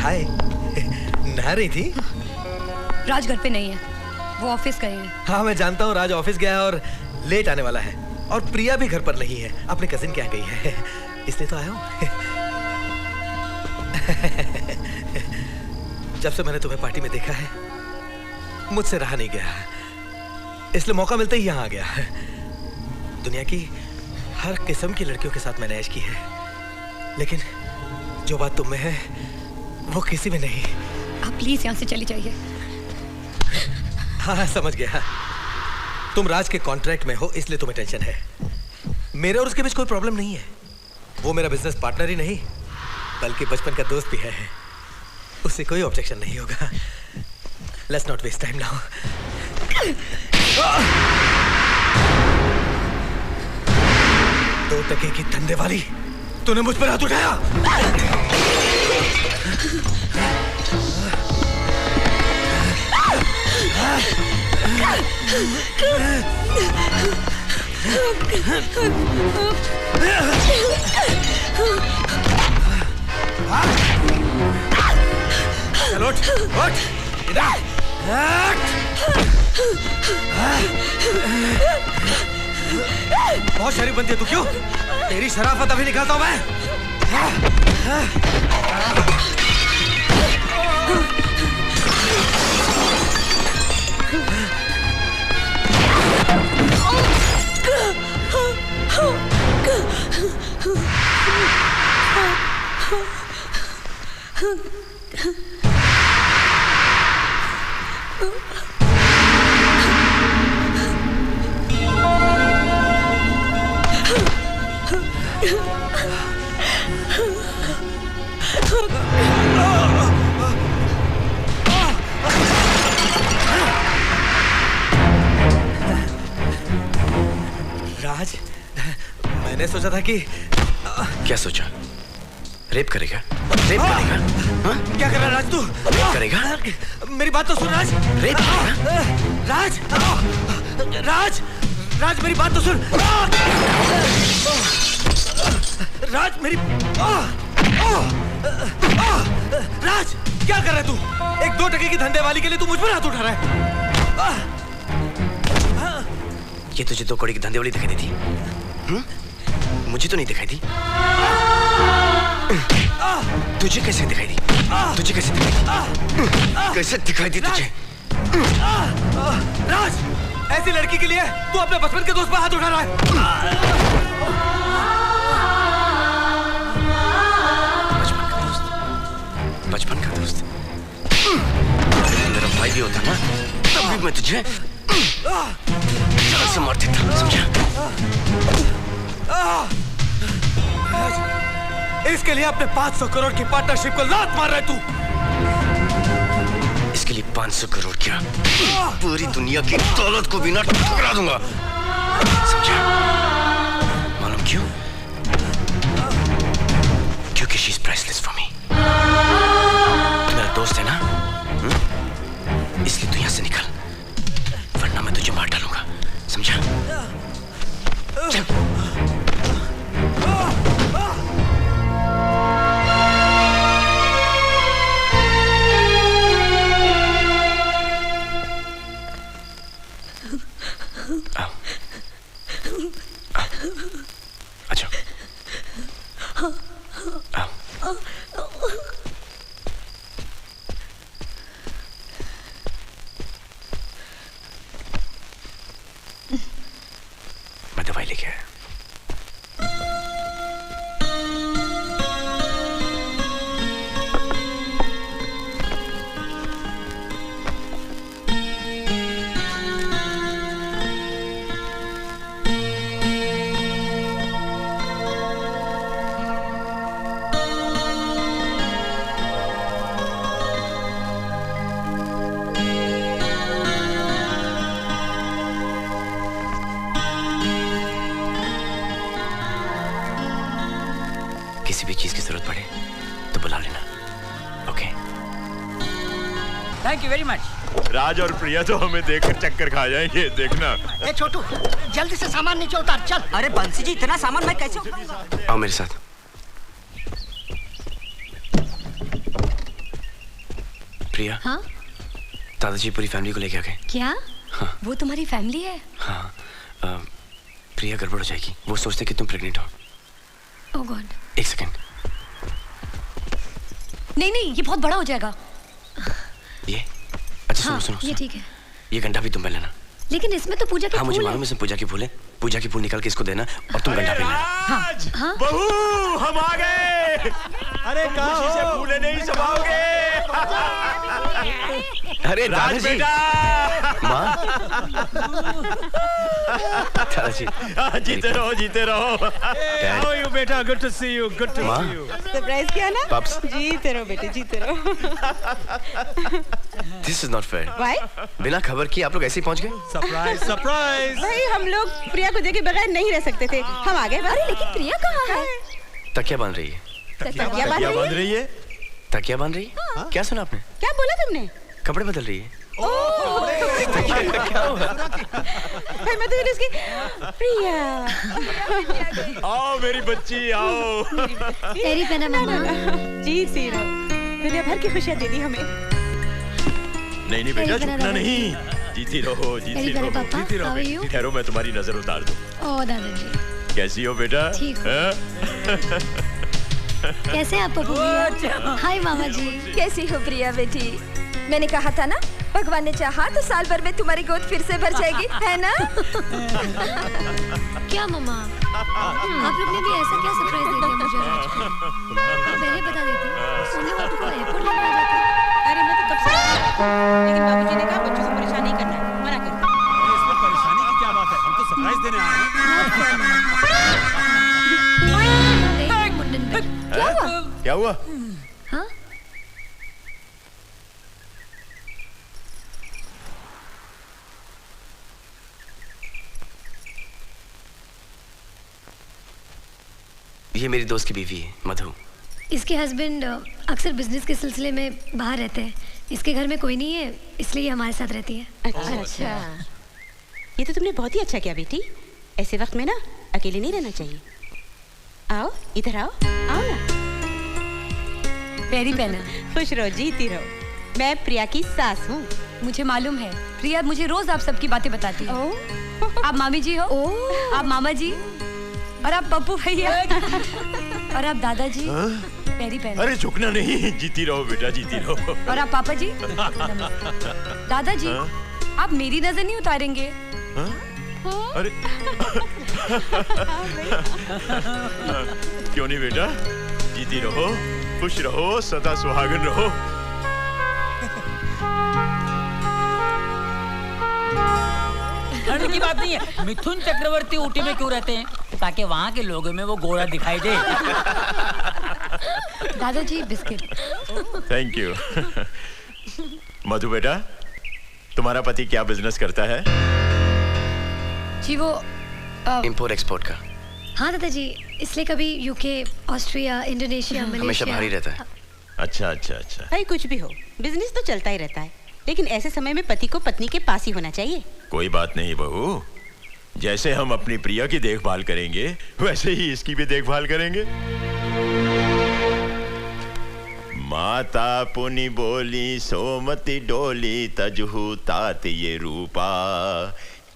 हाय। नहा रही थी? राज घर पे नहीं है, वो ऑफिस गए हैं। हाँ मैं जानता हूँ, राज ऑफिस गया है और लेट आने वाला है। और प्रिया भी घर पर नहीं है, अपने कजिन के यहाँ गई है, इसलिए तो आया हूँ। जब से मैंने तुम्हें पार्टी में देखा है, मुझसे रहा नहीं गया, इसलिए मौका मिलते ही यहाँ आ गया। दुनिया की हर किस्म की लड़कियों के साथ मैंने ऐश की है, लेकिन जो बात तुम में है वो किसी में नहीं। आप प्लीज यहाँ से चली जाइए। हाँ समझ गया, तुम राज के कॉन्ट्रैक्ट में हो इसलिए तुम्हें टेंशन है। मेरे और उसके बीच कोई प्रॉब्लम नहीं है। वो मेरा बिजनेस पार्टनर ही नहीं बल्कि बचपन का दोस्त भी है, उससे कोई ऑब्जेक्शन नहीं होगा। Let's not waste time now. 2 टके की धंधे वाली, तूने मुझ पर हाथ उठाया। चलो उठ, इधर। बहुत शरीफ बनती है तू, क्यों? तेरी शराफत अभी निकालता हूं मैं। राज, मैंने सोचा था कि क्या सोचा? रेप करेगा? रेप करेगा? हाँ? क्या कर रहा है राज तू? रेप करेगा? मेरी बात तो सुन राज। रेप करेगा? राज, राज, राज मेरी बात तो सुन। राज मेरी राज क्या कर रहा है तू? एक 2 टके की धंधे वाली के लिए तू मुझ पर हाथ उठा रहा है। ये तुझे 2 कौड़ी की धंधे वाली दिखाई दी थी? मुझे तो नहीं दिखाई दी। तुझे कैसे दिखाई दी? तुझे कैसे दिखाई दी? कैसे दिखाई दी तुझे? राज, ऐसी लड़की के लिए तू अपने बचपन के दोस्त पर हाथ उठा रहा है। बचपन का दोस्त? मेरा भाई भी होता ना, तब भी मैं तुझे जान से मार देता, समझा? इसके लिए अपने 500 करोड़ की पार्टनरशिप को लात मार रहा है तू। इसके लिए 500 करोड़ क्या, पूरी दुनिया की दौलत को भी ना ठुकरा दूंगा, समझा? मालूम क्यों? क्योंकि she is priceless for me. तू मेरा दोस्त है ना, इसलिए तू यहां से निकल, वरना मैं तुझे मार डालूंगा, समझा? चल। अच्छा। मैं दवाई लेके आया। किसी भी चीज की जरूरत पड़े तो बुला लेना, okay? Thank you very much. Raj और प्रिया तो हमें देखकर चक्कर खा जाएंगे, देखना। ए छोटू, जल्दी से सामान नीचे उतार, चल। अरे बंसी जी, इतना सामान मैं कैसे उठाऊंगा? आओ मेरे साथ। प्रिया। हाँ? दादाजी पूरी फैमिली को लेके आ गए। क्या? हाँ। वो तुम्हारी फैमिली है? हाँ। प्रिया गड़बड़ हो जाएगी, वो सोचते कि तुम प्रेग्नेंट हो। ओह गॉड। एक सेकंड। नहीं, ये बहुत बड़ा हो जाएगा। ये अच्छा हाँ, सुनो। ये ठीक है। ये गंढा भी तुम पहन लेना। लेकिन इसमें तो पूजा के हाँ फूल मुझे मालूम है, इसमें पूजा के फूल है। पूजा के फूल निकाल के इसको देना और तुम गंढा पहन लेना। हाँ? बहू हम आ गए। अरे खुशी से फूले नहीं समाओगे। अरे राज दादाजी। बेटा। माँ। दादाजी। जीते रहो जीते रहो। Dad. How are you बेटा? Good to see you. Good to माँ। see you. सरप्राइज किया ना? Pups. जीते रहो बेटे, जीते रहो। This is not fair. भाई बिना खबर की आप लोग ऐसे ही पहुंच गए? Surprise surprise. भाई हम लोग प्रिया को देखे बगैर नहीं रह सकते थे, हम आ गए। अरे लेकिन प्रिया कहाँ है? तकिया बांध रही है। तकिया बांध क्या रही बन है? रही है? तकिया बांध रही है? क्या सुना आपने? क्या बोला तुमने? कपड़े बदल रही है। क्या हुआ? भाई मैं तो इसकी प्रिया। आओ मेरी बच्ची आओ। तेरी पहना मामा। जीती रहो, दुनिया भर की खुशियाँ दे दी हमें। नहीं बेटा झुकना नहीं। जीती रहो जीती रहो पापा, जीती रहो। how are you? ठहरो मैं तुम्हारी नजर उतार दूं। ओह दादाजी। कैसी हो बेटा? ठीक हूँ। हाँ? कैसे आप पप्पू भैया? हाय मामा जी। कैसी हो प्रिया बेटी? मैंने कहा था ना, भगवान ने चाहा तो साल भर में तुम्हारी गोद फिर से भर जाएगी, है ना? क्या मामा? आप लोग ने भी ऐसा क्या सरप्राइज दे दिया मुझे आज? पहले बता देती, सोने आपको एयरपोर्ट लेने आ जाती। अरे मैं तो कब से, लेकिन बाबूजी ने कहा बच्चों से परेशान नहीं करना है, मना कर दिया। इसमें परेशानी की क्या बात है? हम तो सरप्राइज देने आए हैं। क्या हुआ? हाँ? ये मेरी दोस्त की बीवी है मधु। इसके हस्बैंड अक्सर बिजनेस के सिलसिले में बाहर रहते हैं। इसके घर में कोई नहीं है, इसलिए ये हमारे साथ रहती है। अच्छा, ये तो तुमने बहुत ही अच्छा किया बेटी। ऐसे वक्त में ना अकेले नहीं रहना चाहिए। आओ इधर आओ, आओ ना। पैरी पहना। खुश रहो, जीती रहो। मैं प्रिया की सास हूँ। मुझे मालूम है, प्रिया मुझे रोज आप सबकी बातें बताती है। आप मामी जी हो, आप मामा जी, और आप पप्पू भैया, और आप दादाजी। पैरी पहना। अरे झुकना नहीं। जीती रहो बेटा जीती रहो। और आप पापा जी। दादाजी, आप मेरी नजर नहीं उतारेंगे? अरे क्यों नहीं बेटा? जीती रहो, खुश रहो, सदा सुहागन रहो। ठंड की बात नहीं है। मिथुन चक्रवर्ती ऊटी में क्यों रहते हैं? ताकि वहाँ के लोगों में वो गोरा दिखाई दे। दादाजी बिस्किट। Thank you. मधु बेटा, तुम्हारा पति क्या बिजनेस करता है? जी वो इंपोर्ट एक्सपोर्ट का। हाँ दादाजी, इसलिए कभी यूके, ऑस्ट्रिया, इंडोनेशिया, हमेशा मलेशिया। बाहर ही रहता है। अच्छा अच्छा अच्छा। भाई कुछ भी हो, बिजनेस तो चलता ही रहता है, लेकिन ऐसे समय में पति को पत्नी के पास ही होना चाहिए। कोई बात नहीं बहू, जैसे हम अपनी प्रिया की देखभाल करेंगे वैसे ही इसकी भी देखभाल करेंगे। माता पुनि बोली सोमति डोली तजहु तात ये रूपा,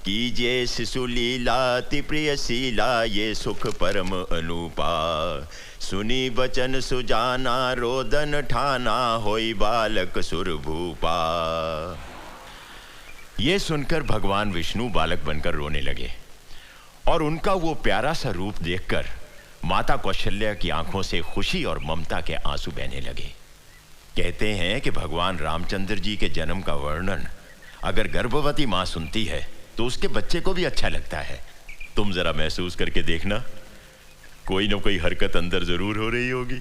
कीजिए शिशु लीला ति प्रिय शीला ये सुख परम अनूपा, सुनी बचन सुजाना रोदन ठाना होई बालक सुर भूपा। ये सुनकर भगवान विष्णु बालक बनकर रोने लगे और उनका वो प्यारा सा रूप देखकर माता कौशल्या की आंखों से खुशी और ममता के आंसू बहने लगे। कहते हैं कि भगवान रामचंद्र जी के जन्म का वर्णन अगर गर्भवती मां सुनती है तो उसके बच्चे को भी अच्छा लगता है। तुम जरा महसूस करके देखना, कोई ना कोई हरकत अंदर जरूर हो रही होगी।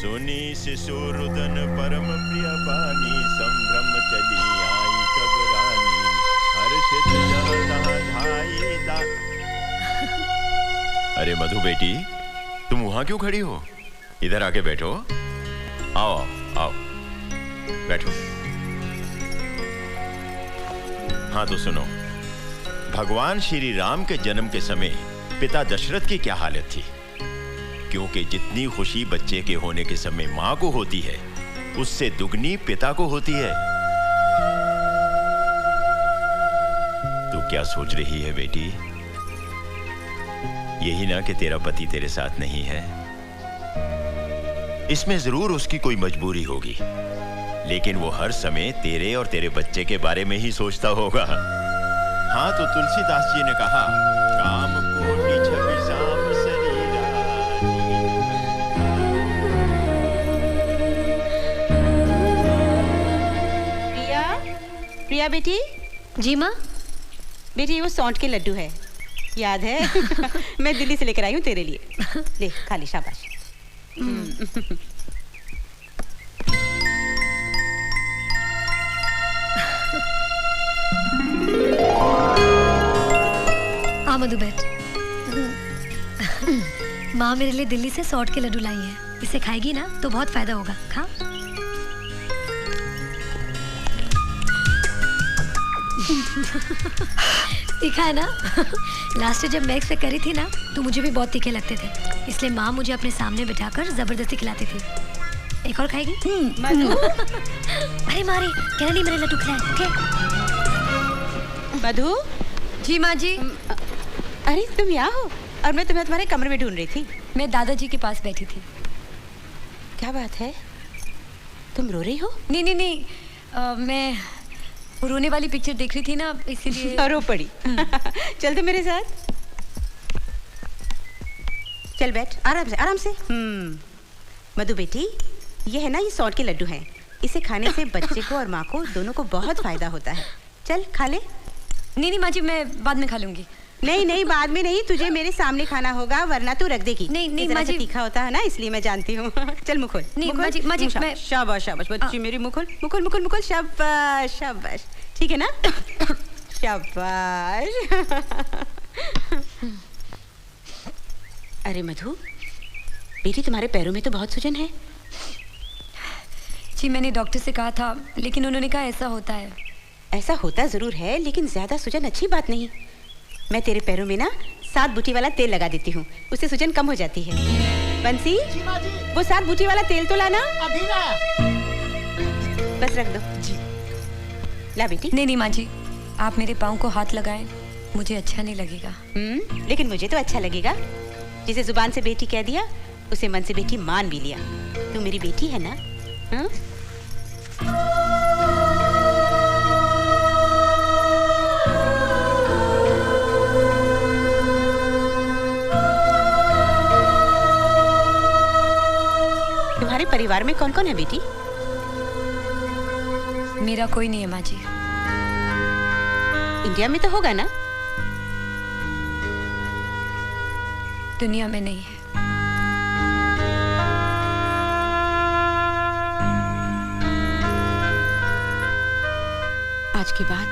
सुनी शिशु रुदन परम प्रिय बानी, संभ्रम चली आई सब रानी, हर्षित जहाँ तहाँ धाई दा। अरे मधु बेटी, तुम वहां क्यों खड़ी हो? इधर आके बैठो। आओ आओ बैठो। हाँ तो सुनो, भगवान श्री राम के जन्म के समय पिता दशरथ की क्या हालत थी? क्योंकि जितनी खुशी बच्चे के होने के समय माँ को होती है, उससे दुगनी पिता को होती है। तू क्या सोच रही है बेटी? यही ना कि तेरा पति तेरे साथ नहीं है। इसमें जरूर उसकी कोई मजबूरी होगी, लेकिन वो हर समय तेरे और तेरे बच्चे के बारे में ही सोचता होगा। हाँ, तो तुलसीदास जी ने कहा, काम कोटि छवि साम शरीरा। प्रिया, प्रिया बेटी। जी माँ। बेटी वो सौंठ के लड्डू है, याद है? मैं दिल्ली से लेकर आई हूँ तेरे लिए। ले खा ले, शाबाश। आ मधु बैठ। माँ मेरे लिए दिल्ली से सौंठ के लड्डू लाई है, इसे खाएगी ना तो बहुत फायदा होगा। खा। तीखा है ना? लास्ट जब मैक्स पे करी थी ना तो मुझे भी बहुत तीखे लगते थे, इसलिए माँ मुझे अपने सामने बिठाकर जबरदस्ती खिलाती थी। एक और खाएगी? अरे मारी, कहना नहीं मेरे लड्डू खिलाए। ओके मधु। जी माँ जी। अरे तुम यहाँ हो और मैं तुम्हें तुम्हारे कमरे में ढूंढ रही थी। मैं दादाजी के पास बैठी थी। क्या बात है, तुम रो रही हो? नहीं नहीं नहीं, मैं रोने वाली पिक्चर देख रही थी ना, इसीलिए। रो पड़ी। चल तो मेरे साथ। चल बैठ, आराम से आराम से। मधु बेटी, ये है ना, ये सौंठ के लड्डू हैं। इसे खाने से बच्चे को और माँ को दोनों को बहुत फायदा होता है। चल खा ले। नहीं नहीं माँ जी, मैं बाद में खा लूंगी। नहीं नहीं, बाद में नहीं, तुझे मेरे सामने खाना होगा वरना तू रख देगी। नहीं नहीं माँ जी, तीखा होता है ना, इसलिए मैं जानती हूँ। चल मुँह खोल। नहीं माँ जी, मैं। शाबाश शाबाश बच्ची मेरी, मुँह खोल मुँह खोल मुँह खोल मुँह खोल। शाबाश शाबाश, ठीक है ना? शाबाश। अरे मधु बेटी, तुम्हारे पैरों में तो बहुत सूजन है। जी मैंने डॉक्टर से कहा था, लेकिन उन्होंने कहा ऐसा होता है। ऐसा होता जरूर है, लेकिन ज्यादा सूजन अच्छी बात नहीं। मैं तेरे पैरों में ना 7 बूटी वाला तेल लगा देती हूँ, उससे सूजन कम हो जाती है। बंसी, वो 7 बूटी वाला तेल तो लाना। अभी ना। बस रख दो जी। ला बेटी। नहीं नहीं माँ जी, आप मेरे पाँव को हाथ लगाएं, मुझे अच्छा नहीं लगेगा। लेकिन मुझे तो अच्छा लगेगा। जिसे जुबान से बेटी कह दिया, उसे मन से बेटी मान भी लिया। तू मेरी बेटी है ना? हाँ? तुम्हारे परिवार में कौन कौन है बेटी? मेरा कोई नहीं है माँ जी। इंडिया में तो होगा ना? दुनिया में नहीं है। आज के बाद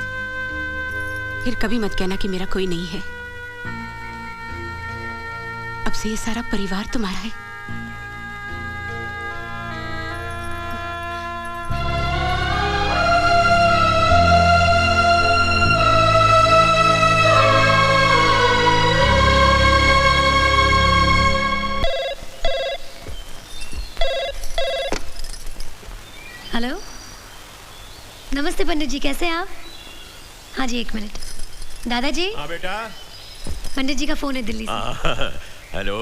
फिर कभी मत कहना कि मेरा कोई नहीं है। अब से ये सारा परिवार तुम्हारा है। हेलो, नमस्ते पंडित जी, कैसे हैं आप? हाँ जी, 1 मिनट। दादाजी। हाँ बेटा। पंडित जी का फोन है दिल्ली से। हेलो।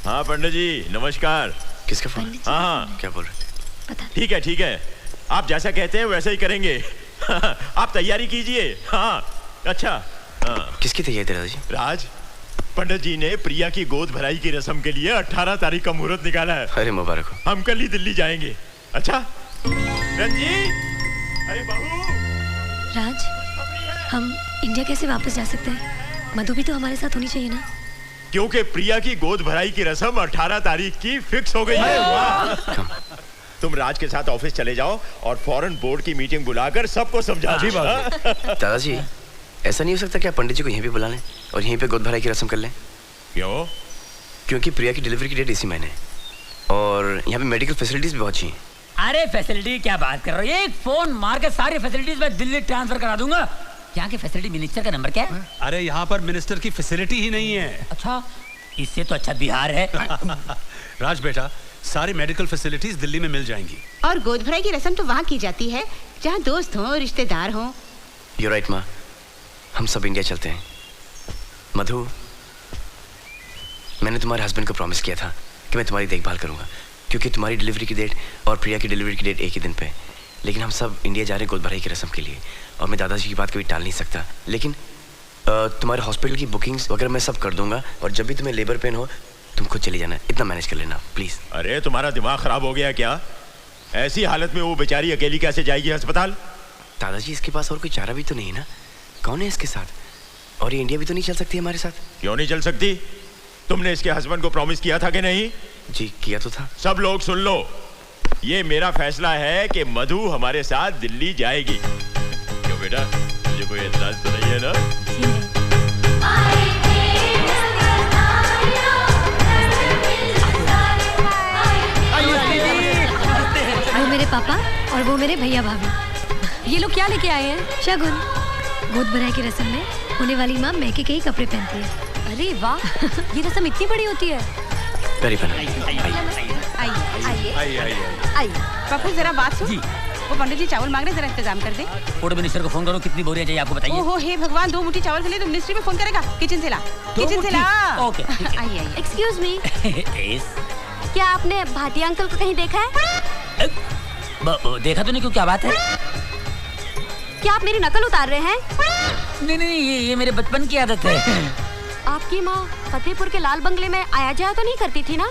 हाँ पंडित जी, नमस्कार। किसका फोन? हाँ, क्या बोल रहे? पता। ठीक है, आप जैसा कहते हैं वैसा ही करेंगे। आप तैयारी कीजिए। हाँ, अच्छा। हाँ। किसकी तैयारी दादाजी? राज, पंडित जी ने प्रिया की गोद भराई की रस्म के लिए 18 तारीख का मुहूर्त निकाला है। अरे मुबारक हो। हम कल ही दिल्ली जाएंगे। अच्छा रंजी, अरे बहू। राज, हम इंडिया कैसे वापस जा सकते हैं? मधु भी तो हमारे साथ होनी चाहिए ना? क्योंकि प्रिया की गोद भराई की रस्म 18 तारीख की फिक्स हो गई है। तुम राज के साथ ऑफिस चले जाओ और फॉरेन बोर्ड की मीटिंग बुलाकर सबको समझा। दादाजी, ऐसा नहीं हो सकता क्या पंडित जी को यहीं पे बुला लें और यहीं पे गोद भराई की रस्म कर लें? क्यों? क्योंकि प्रिया की डिलीवरी की डेट इसी महीने और यहाँ पे मेडिकल फैसिलिटीज भी बहुत अच्छी हैं। अरे फैसिलिटी क्या बात कर रहे हो? एक फोन मार के सारी फैसिलिटीज मैं दिल्ली ट्रांसफर करा दूंगा। यहाँ के फैसिलिटी मिनिस्टर का नंबर क्या है? अरे यहाँ पर मिनिस्टर की फैसिलिटी ही नहीं है। अच्छा, इससे तो अच्छा बिहार है। राज बेटा, सारी मेडिकल फैसिलिटीज दिल्ली में मिल जाएंगी। और गोद भराई की रस्म तो वहाँ की जाती है जहाँ दोस्त हों, रिश्तेदार हों। You're right, माँ। हम सब इंडिया चलते हैं। मधु, मैंने तुम्हारे हस्बैंड को प्रॉमिस किया था कि मैं तुम्हारी देखभाल करूंगा, क्योंकि तुम्हारी डिलीवरी की डेट और प्रिया की डिलीवरी की डेट एक ही दिन पे है। लेकिन हम सब इंडिया जा रहे हैं गोद भराई की रस्म के लिए, और मैं दादाजी की बात कभी टाल नहीं सकता। लेकिन तुम्हारे हॉस्पिटल की बुकिंग्स वगैरह मैं सब कर दूंगा, और जब भी तुम्हें लेबर पेन हो तुम खुद चली जाना, इतना मैनेज कर लेना प्लीज। अरे तुम्हारा दिमाग खराब हो गया क्या? ऐसी हालत में वो बेचारी अकेली कैसे जाएगी अस्पताल? दादाजी, इसके पास और कोई चारा भी तो नहीं है ना? कौन है इसके साथ? और ये इंडिया भी तो नहीं चल सकती हमारे साथ। क्यों नहीं चल सकती? तुमने इसके हस्बैंड को प्रॉमिस किया था कि नहीं? जी किया तो था। सब लोग सुन लो, ये मेरा फैसला है कि मधु हमारे साथ दिल्ली जाएगी। क्यों बेटा, मुझे कोई एतराज तो नहीं है ना? वो मेरे पापा और वो मेरे भैया भाभी। ये लोग क्या लेके आए हैं? शगुन। गोद भराई की रस्म में होने वाली माँ महके के ही कपड़े पहनती है। अरे वाह, ये रस्म इतनी बड़ी होती है। आइए पप्पू, जरा बात सुन। वो पंडित जी चावल मांग रहे, जरा इंतजाम कर दे। फूड मिनिस्टर को फोन करो, कितनी बोरियां चाहिए आपको बताइए। ओहो हे भगवान, 2 मुट्ठी चावल के लिए तो मिनिस्ट्री में फोन करेगा। किचन से ला, किचन से ला। ओके। आइए आइए। एक्सक्यूज मी, क्या आपने भाटिया अंकल को कहीं देखा है? देखा तो नहीं, क्यों क्या बात है? क्या आप मेरी नकल उतार रहे हैं? नहीं, ये मेरे बचपन की आदत है। आपकी माँ फतेहपुर के लाल बंगले में आया जाया तो नहीं करती थी ना?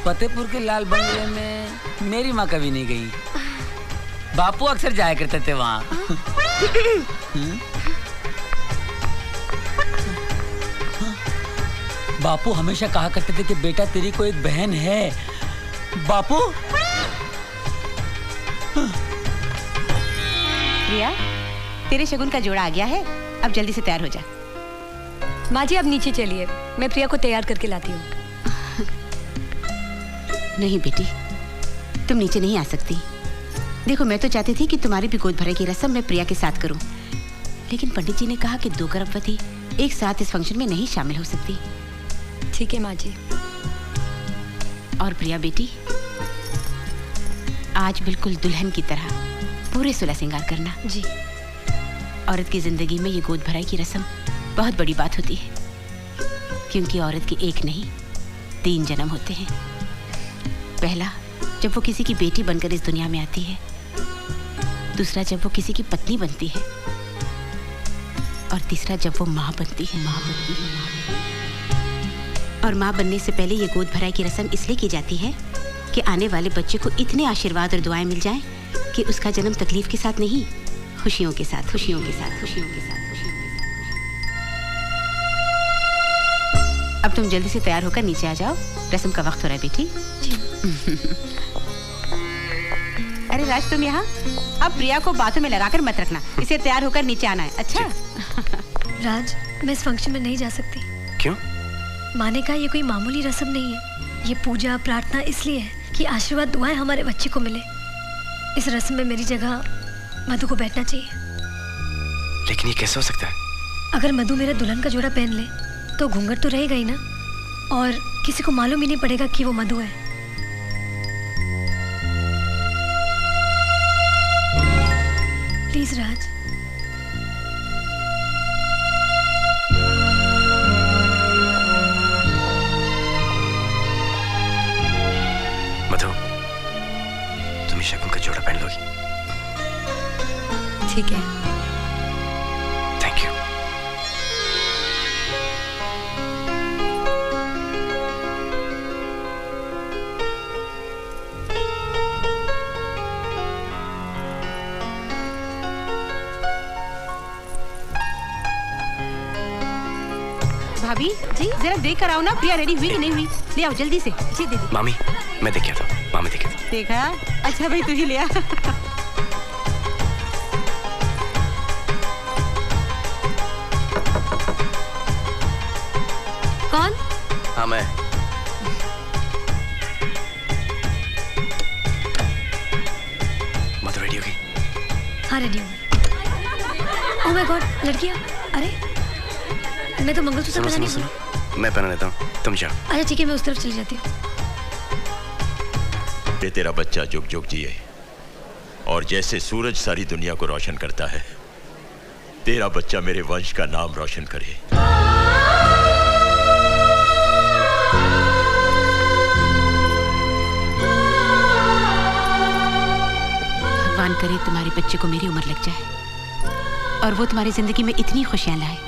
फतेहपुर के लाल बंगले में मेरी माँ कभी नहीं गई, बापू अक्सर जाया करते थे वहाँ। बापू हमेशा कहा करते थे कि बेटा तेरी को एक बहन है। बापू। प्रिया, तेरे शगुन का जोड़ा आ गया है, अब जल्दी से तैयार हो जा। माँ जी, अब नीचे चलिए, मैं प्रिया को तैयार करके लाती हूँ। नहीं बेटी, तुम नीचे नहीं आ सकती। देखो, मैं तो चाहती थी कि तुम्हारी भी गोद भराई की रस्म मैं प्रिया के साथ करूं, लेकिन पंडित जी ने कहा कि 2 गर्भवती एक साथ इस फंक्शन में नहीं शामिल हो सकती। ठीक है माँ जी। और प्रिया बेटी, आज बिल्कुल दुल्हन की तरह पूरे सुलह श्रृंगार करना। जी। औरत की जिंदगी में ये गोद भराई की रस्म बहुत बड़ी बात होती है, क्योंकि औरत की एक नहीं 3 जन्म होते हैं। पहला, जब वो किसी की बेटी बनकर इस दुनिया में आती है। दूसरा, जब वो किसी की पत्नी बनती है। और तीसरा, जब वो माँ बनती है। और माँ बनने से पहले ये गोद भराई की रस्म इसलिए की जाती है कि आने वाले बच्चे को इतने आशीर्वाद और दुआएं मिल जाएं कि उसका जन्म तकलीफ के साथ नहीं, खुशियों के साथ, खुशियों के साथ, खुशियों के साथ, खुशियों के साथ। अब तुम जल्दी से तैयार होकर नीचे आ जाओ, रस्म का वक्त हो रहा है बेटी। अरे राज, तुम यहाँ। अब प्रिया को बातों में लगाकर मत रखना, इसे तैयार होकर नीचे आना है। अच्छा? राज, मैं इस फंक्शन में नहीं जा सकती। क्यों? माँ ने कहा ये कोई मामूली रस्म नहीं है, ये पूजा प्रार्थना इसलिए है कि आशीर्वाद दुआएं हमारे बच्चे को मिले। इस रस्म में मेरी जगह मधु को बैठना चाहिए। लेकिन ये कैसे हो सकता है? अगर मधु मेरा दुल्हन का जोड़ा पहन ले तो घूंघट तो रहेगा ही ना, और किसी को मालूम ही नहीं पड़ेगा कि वो मधु है। प्लीज राज। मधु, तुम शगुन का जोड़ा पहन लोगी? ठीक है। Thank you. भाभी जी, जरा देख कर आओ ना, प्रिया रेडी हुई कि नहीं हुई। ले आओ जल्दी से। जी दीदी। मामी, मैं देख आता हूँ। मामी देखे तो। देखा? अच्छा भाई, तू ही ले आ। कौन? हाँ, मैं। मधु रेडी होगी? हाँ रेडी हूँ। ओह माय गॉड, लड़कियाँ। अरे मैं तो मंगलसूत्र पहना नहीं। मैं पहना लेता हूँ, तुम जाओ। अच्छा ठीक है, मैं उस तरफ चली जाती हूँ। ये तेरा बच्चा जुग जुग जिए, और जैसे सूरज सारी दुनिया को रोशन करता है, तेरा बच्चा मेरे वंश का नाम रोशन करे। भगवान करे तुम्हारे बच्चे को मेरी उम्र लग जाए और वो तुम्हारी जिंदगी में इतनी खुशियां लाए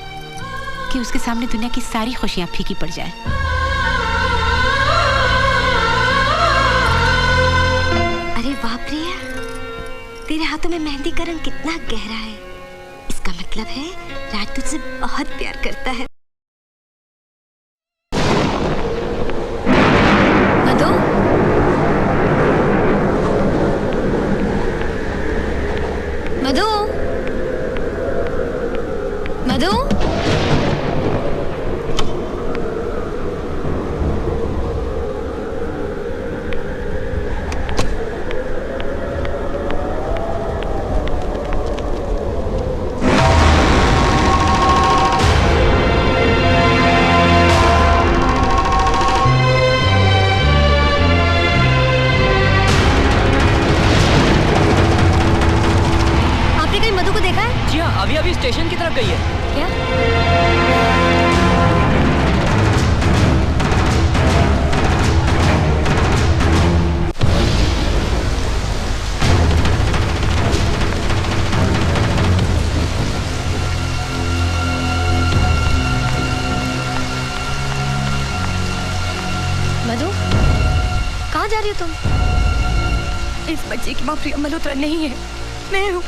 कि उसके सामने दुनिया की सारी खुशियां फीकी पड़ जाए। अरे वाह प्रिया, तेरे हाथों में मेहंदी का रंग कितना गहरा है। इसका मतलब है राज तुझसे बहुत प्यार करता है। मधु, मधु, मधु, स्टेशन की तरफ गई है। क्या? मधु, कहाँ जा रही हो तुम? इस बच्चे की माँ प्रिया मल्होत्रा नहीं है, मैं हूँ।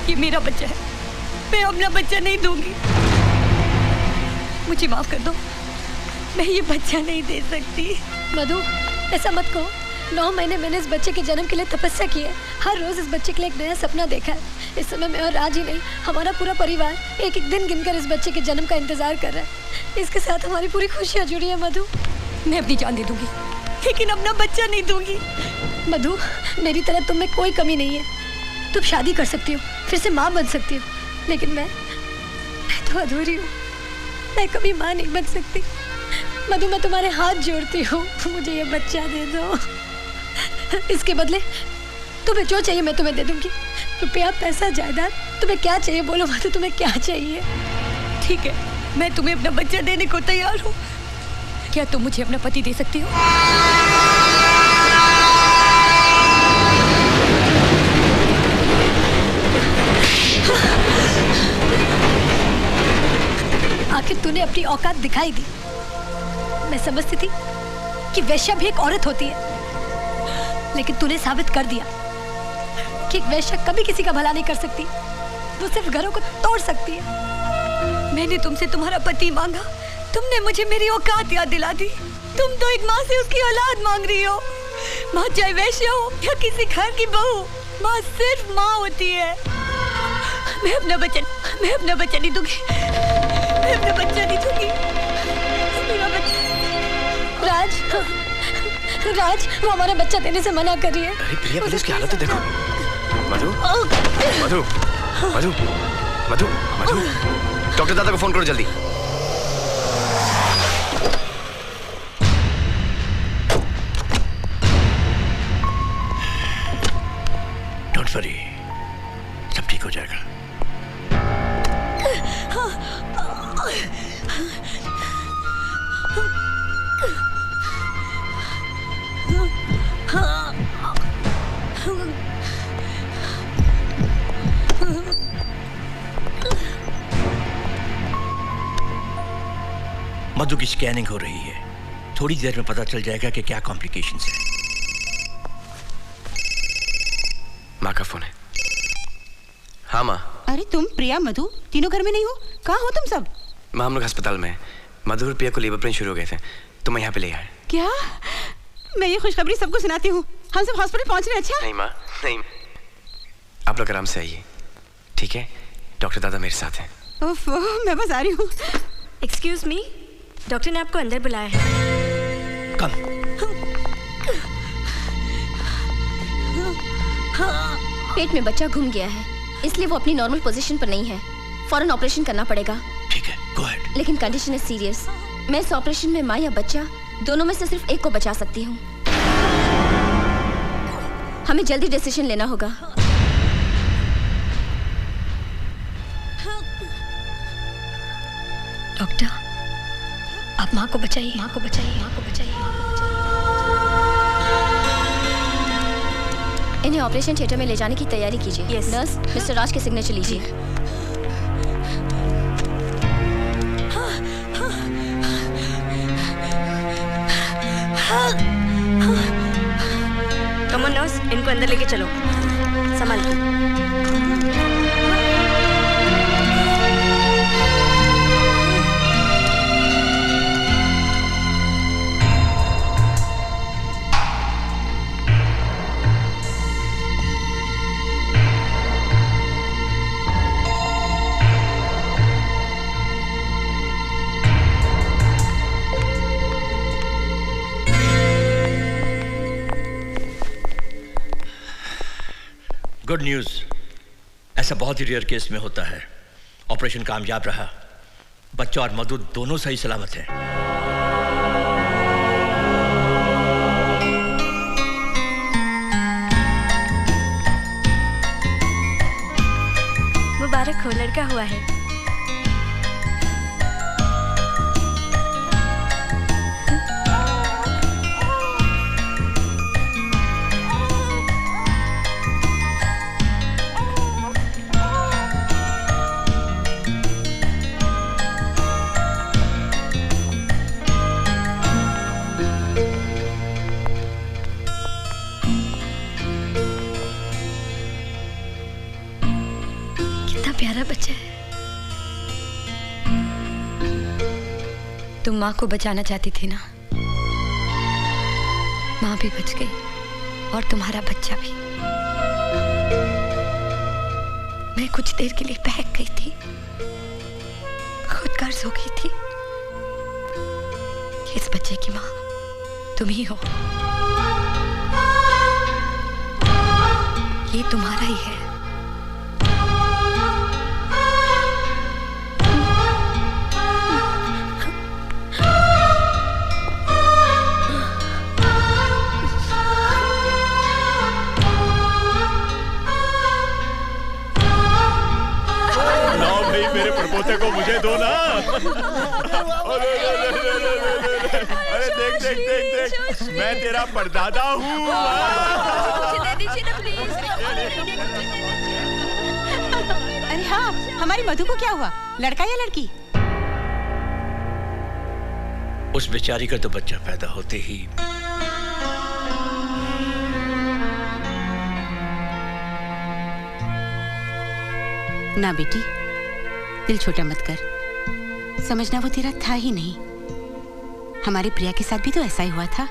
ये मेरा बच्चा है, मैं अपना बच्चा नहीं दूंगी। मुझे माफ कर दो, मैं ये बच्चा नहीं दे सकती। मधु, ऐसा मत कहो। 9 महीने मैंने इस बच्चे के जन्म के लिए तपस्या की है। हर रोज इस बच्चे के लिए एक नया सपना देखा है। इस समय मैं और राज ही नहीं, हमारा पूरा परिवार एक एक दिन गिनकर इस बच्चे के जन्म का इंतजार कर रहा है। इसके साथ हमारी पूरी खुशियाँ जुड़ी है। मधु, मैं अपनी जान दे दूंगी, लेकिन अपना बच्चा नहीं दूंगी। मधु, मेरी तरह तुम में कोई कमी नहीं है। तुम शादी कर सकती हो, फिर से माँ बन सकती हो, लेकिन मैं तो अधूरी हूँ। मैं कभी माँ नहीं बन सकती। मधु, मैं तुम्हारे हाथ जोड़ती हूँ, मुझे ये बच्चा दे दो। इसके बदले तुम्हें जो चाहिए मैं तुम्हें दे दूंगी। रुपया, पैसा, जायदाद, तुम्हें क्या चाहिए बोलो मधु, तुम्हें क्या चाहिए? ठीक है, मैं तुम्हें अपना बच्चा देने को तैयार हूँ। क्या तुम मुझे अपना पति दे सकती हो? आखिर तूने अपनी औकात दिखाई दी। मैं समझती थी कि वैश्या भी एक औरत होती है, लेकिन तूने साबित कर दिया कि एक वैश्या कभी किसी का भला नहीं कर सकती। वो सिर्फ घरों को तोड़ सकती है। मैंने तुमसे तुम्हारा पति मांगा, तुमने मुझे मेरी औकात याद दिला दी। तुम तो एक माँ से उसकी औलाद मांग रही हो। माँ चाहे वैश्या हो या किसी घर की बहू, माँ सिर्फ माँ होती है। मैं अपना बच्चा नहीं दूंगी। मैं अपना बच्चा नहीं दूंगी। मेरा बच्चा। राज, वो हमारा बच्चा देने से मना कर रही है। अरे प्रिया, प्लीज उसकी हालत तो देखो। मधु, मधु, मधु, मधु, मधु, डॉक्टर दादा को फोन करो जल्दी। डोंट वरी, सब ठीक हो जाएगा। मधु की स्कैनिंग हो रही है, थोड़ी देर में पता चल जाएगा कि क्या कॉम्प्लिकेशंस है। माँ का फोन है। हाँ माँ। अरे तुम, प्रिया, मधु तीनों घर में नहीं हो? कहाँ हो तुम सब? माँ, हम लोग अस्पताल में हैं। मधु और प्रिया को लेबर पेन शुरू हो गए थे, तो मैं यहाँ पे ले आया। क्या? मैं ये खुशखबरी सबको सुनाती हूँ। हम सब हॉस्पिटल पहुँच रहे हैं। अच्छा नहीं माँ, नहीं, आप लोग आराम से आइए, ठीक है? डॉक्टर दादा मेरे साथ हैं। ओफो, मैं बस आ रही हूँ। एक्सक्यूज मी, डॉक्टर ने आपको अंदर बुलाया है। कम। पेट में बच्चा घूम गया है, इसलिए वो अपनी नॉर्मल पोजीशन पर नहीं है। फौरन ऑपरेशन करना पड़ेगा। ठीक है, गो अहेड। लेकिन कंडीशन इज सीरियस। मैं इस ऑपरेशन में माँ या बच्चा दोनों में से सिर्फ एक को बचा सकती हूँ। हमें जल्दी डिसीजन लेना होगा। डॉक्टर, आप माँ को बचाइए, माँ को बचाइए, माँ को बचाइए, माँ को बचाइए। इन्हें ऑपरेशन थिएटर में ले जाने की तैयारी कीजिए। नर्स, मिस्टर राज के सिग्नेचर लीजिए। कम ऑन नर्स, इनको अंदर लेके चलो, संभाल के। गुड न्यूज़, ऐसा बहुत ही रेयर केस में होता है। ऑपरेशन कामयाब रहा, बच्चा और मधु दोनों सही सलामत हैं। मुबारक हो, लड़का हुआ है। प्यारा बच्चा है। तुम माँ को बचाना चाहती थी ना, माँ भी बच गई और तुम्हारा बच्चा भी। मैं कुछ देर के लिए बहक गई थी, खुद गर्ज हो गई थी। इस बच्चे की माँ तुम ही हो, ये तुम्हारा ही है। मेरे परपोते को मुझे दो ना। अरे देख देख देख देख, मैं तेरा परदादा हूँ। अरे हाँ, हमारी मधु को क्या हुआ, लड़का या लड़की? उस बेचारी का तो बच्चा पैदा होते ही ना बेटी, दिल छोटा मत कर, समझना वो तेरा था ही नहीं। हमारे प्रिया के साथ भी तो ऐसा ही हुआ था,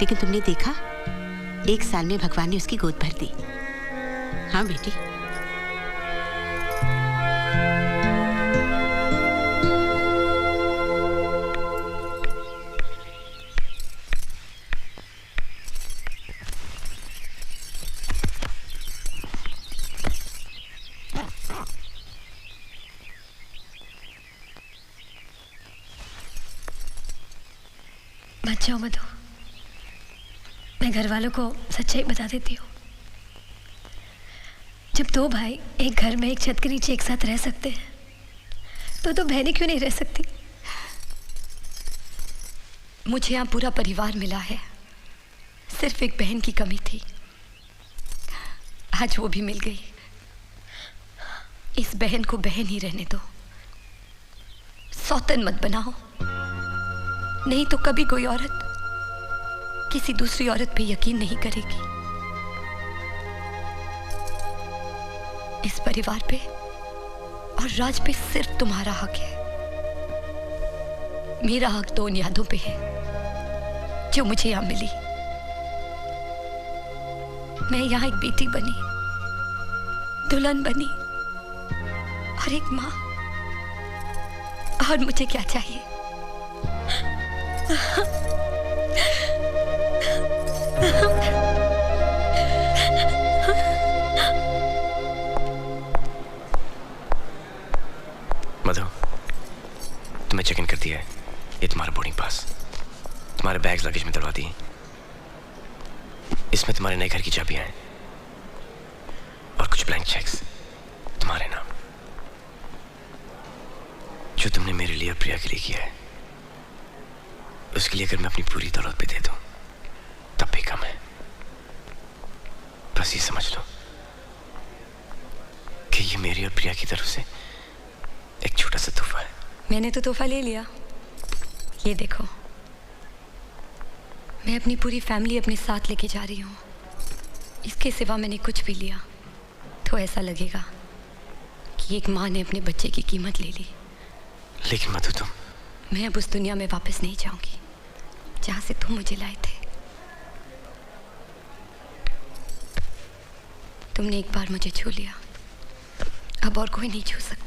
लेकिन तुमने देखा, 1 साल में भगवान ने उसकी गोद भर दी। हाँ बेटी। बच्चों मधु, मैं घर वालों को सच्चाई बता देती हूँ। जब 2 भाई एक घर में एक छत के नीचे एक साथ रह सकते हैं, तो बहनें क्यों नहीं रह सकती? मुझे यहाँ पूरा परिवार मिला है, सिर्फ एक बहन की कमी थी, आज वो भी मिल गई। इस बहन को बहन ही रहने दो, सौतन मत बनाओ, नहीं तो कभी कोई औरत किसी दूसरी औरत पे यकीन नहीं करेगी। इस परिवार पे और राज पे सिर्फ तुम्हारा हक है। मेरा हक तो उन यादों पे है जो मुझे यहां मिली। मैं यहां एक बेटी बनी, दुल्हन बनी और एक मां, और मुझे क्या चाहिए? मधु, तुम्हें चेक इन कर दिया है, ये तुम्हारा बोर्डिंग पास, तुम्हारे बैग्स लगेज में दलवा दिए। इसमें तुम्हारे नए घर की चाबियां हैं और कुछ ब्लैंक चेक्स तुम्हारे नाम, जो तुमने मेरे लिए और प्रिया के लिए किया है। उसके लिए अगर मैं अपनी पूरी दौलत पे दे दूं तब भी कम है। बस ये समझ लो कि ये मेरी और प्रिया की तरफ से एक छोटा सा तोहफा है। मैंने तो तोहफा ले लिया, ये देखो। मैं अपनी पूरी फैमिली अपने साथ लेके जा रही हूँ। इसके सिवा मैंने कुछ भी लिया तो ऐसा लगेगा कि एक माँ ने अपने बच्चे की कीमत ले ली। लेकिन मधु तुम, मैं अब उस दुनिया में वापस नहीं जाऊंगी जहाँ से तुम मुझे लाए थे। तुमने एक बार मुझे छू लिया, अब और कोई नहीं छू सकता।